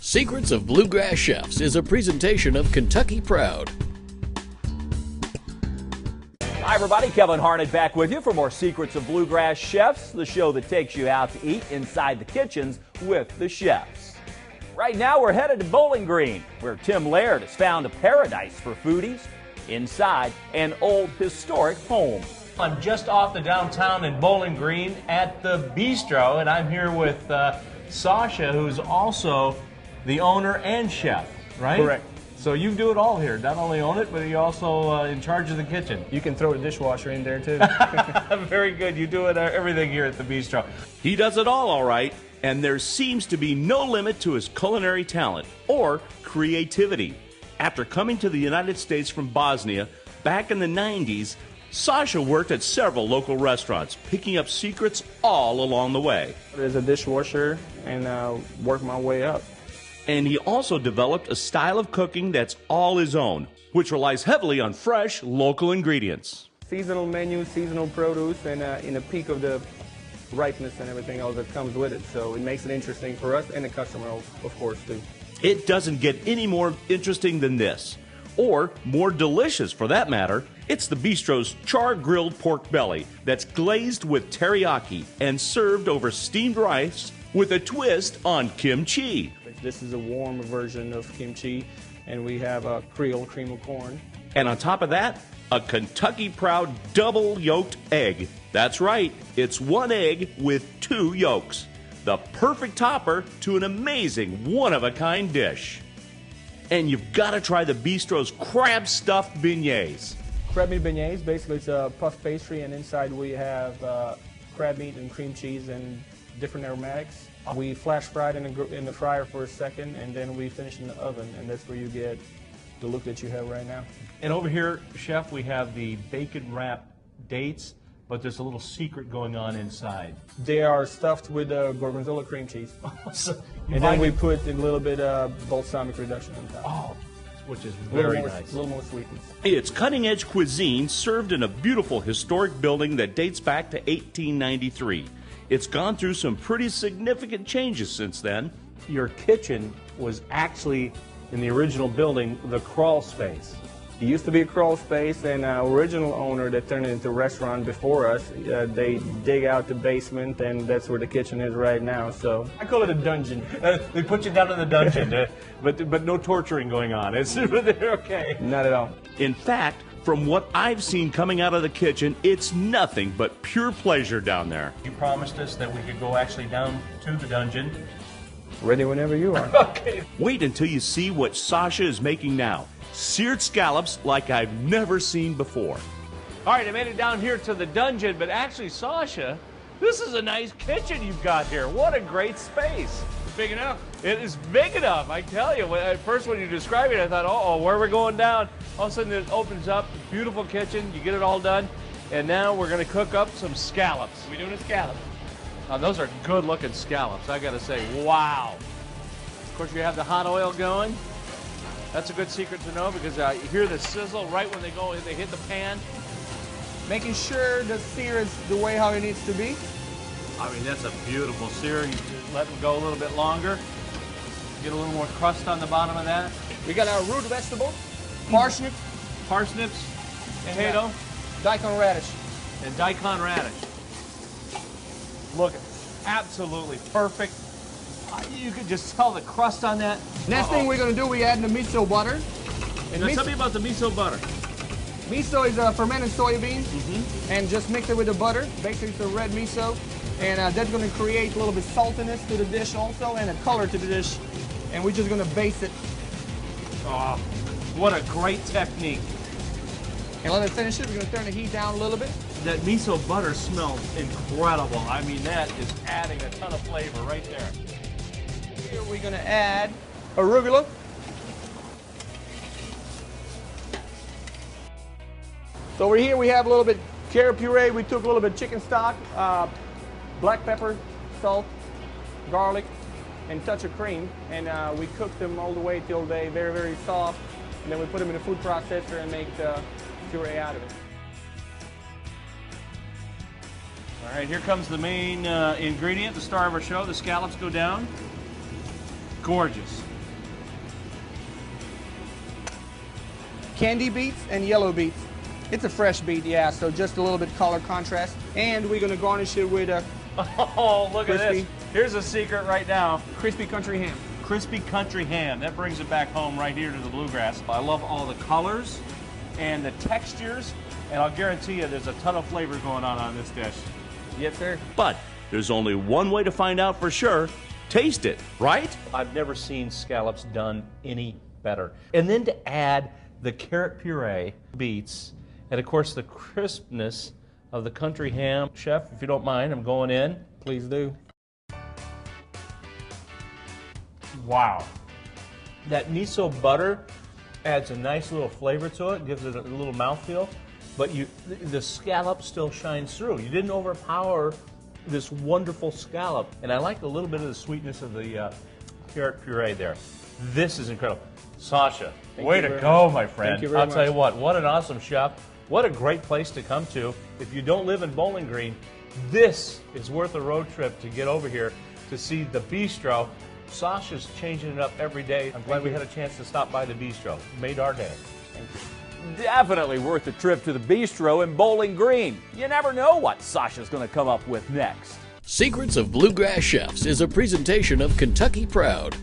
Secrets of Bluegrass Chefs is a presentation of Kentucky Proud. Hi everybody, Kevin Harnett back with you for more Secrets of Bluegrass Chefs, the show that takes you out to eat inside the kitchens with the chefs. Right now we're headed to Bowling Green, where Tim Laird has found a paradise for foodies inside an old historic home. I'm just off the downtown in Bowling Green at the Bistro, and I'm here with Sasha, who's also the owner and chef, right? Correct. So you do it all here. Not only own it, but you're also in charge of the kitchen. You can throw a dishwasher in there too. Very good. You do it everything here at the Bistro. He does it all right, and there seems to be no limit to his culinary talent or creativity. After coming to the United States from Bosnia back in the 90s, Sasha worked at several local restaurants, picking up secrets all along the way. There's a dishwasher and work my way up. And he also developed a style of cooking that's all his own, which relies heavily on fresh, local ingredients. Seasonal menu, seasonal produce, and in the peak of the ripeness and everything else that comes with it. So it makes it interesting for us and the customer, of course, too. It doesn't get any more interesting than this, or more delicious for that matter. It's the Bistro's char grilled pork belly that's glazed with teriyaki and served over steamed rice with a twist on kimchi. This is a warm version of kimchi, and we have a Creole cream of corn. And on top of that, a Kentucky Proud double yolked egg. That's right, it's one egg with two yolks. The perfect topper to an amazing one-of-a-kind dish. And you've got to try the Bistro's crab stuffed beignets. Crab meat beignets, basically it's a puff pastry, and inside we have crab meat and cream cheese and different aromatics. We flash fry it in the fryer for a second, and then we finish in the oven, and that's where you get the look that you have right now. And over here, Chef, we have the bacon wrap dates, but there's a little secret going on inside. They are stuffed with gorgonzola cream cheese. So and then we put a little bit of balsamic reduction on top. Oh, which is very nice. A little more sweetness. It's cutting-edge cuisine served in a beautiful historic building that dates back to 1893. It's gone through some pretty significant changes since then. Your kitchen was actually, in the original building, the crawl space. It used to be a crawl space, and our original owner that turned it into a restaurant before us, they dig out the basement, and that's where the kitchen is right now. So I call it a dungeon. They put you down in the dungeon, but no torturing going on. They're okay. Not at all. In fact, from what I've seen coming out of the kitchen, it's nothing but pure pleasure down there. You promised us that we could go actually down to the dungeon. Ready whenever you are. Okay. Wait until you see what Sasha is making now. Seared scallops like I've never seen before. All right, I made it down here to the dungeon, but actually, Sasha, this is a nice kitchen you've got here. What a great space. Big enough. It is big enough, I tell you. At first, when you describe it, I thought, uh-oh, where are we going down? All of a sudden, it opens up. Beautiful kitchen. You get it all done. And now we're going to cook up some scallops. We're doing a scallop. Now, those are good-looking scallops, I got to say. Wow. Of course, you have the hot oil going. That's a good secret to know because you hear the sizzle right when they hit the pan. Making sure the sear is the way how it needs to be. I mean, that's a beautiful sear. You just let them go a little bit longer. Get a little more crust on the bottom of that. We got our root vegetable, parsnip, Parsnips, potato, daikon radish. and daikon radish. Look, absolutely perfect. You could just tell the crust on that. Next thing we're going to do, we add the miso butter. And Now, tell me about the miso butter. miso is a fermented soybean, and just mix it with the butter. Basically, it's a red miso, and that's going to create a little bit saltiness to the dish also, and a color to the dish. And we're just going to baste it. Oh, what a great technique. And let it finish it. We're going to turn the heat down a little bit. That miso butter smells incredible. I mean, that is adding a ton of flavor right there. Here we're going to add arugula. So over here we have a little bit carrot puree. We took a little bit chicken stock, black pepper, salt, garlic, and touch of cream. And we cooked them all the way till they're very, very soft. And then we put them in a food processor and make the puree out of it. All right, here comes the main ingredient, the star of our show. The scallops go down. Gorgeous. candy beets and yellow beets. It's a fresh beet, yeah, so just a little bit color contrast. And we're gonna garnish it with a Oh, look at crispy, this. Here's a secret right now. crispy country ham. Crispy country ham. That brings it back home right here to the bluegrass. I love all the colors and the textures, and I'll guarantee you there's a ton of flavor going on this dish. Yes, sir. But there's only one way to find out for sure. Taste it, right? I've never seen scallops done any better. And then to add the carrot puree, beets, and of course the crispness of the country ham. Chef, if you don't mind, I'm going in. Please do. Wow. That miso butter adds a nice little flavor to it, gives it a little mouthfeel, but the scallop still shines through. You didn't overpower this wonderful scallop, and I like a little bit of the sweetness of the carrot puree there. This is incredible. Sasha, way to go, my friend. Thank you very I'll tell you much. what an awesome chef. What a great place to come to. If you don't live in Bowling Green, this is worth a road trip to get over here to see the Bistro. Sasha's changing it up every day. I'm glad we had a chance to stop by the Bistro. Made our day. Definitely worth a trip to the Bistro in Bowling Green. You never know what Sasha's going to come up with next. Secrets of Bluegrass Chefs is a presentation of Kentucky Proud.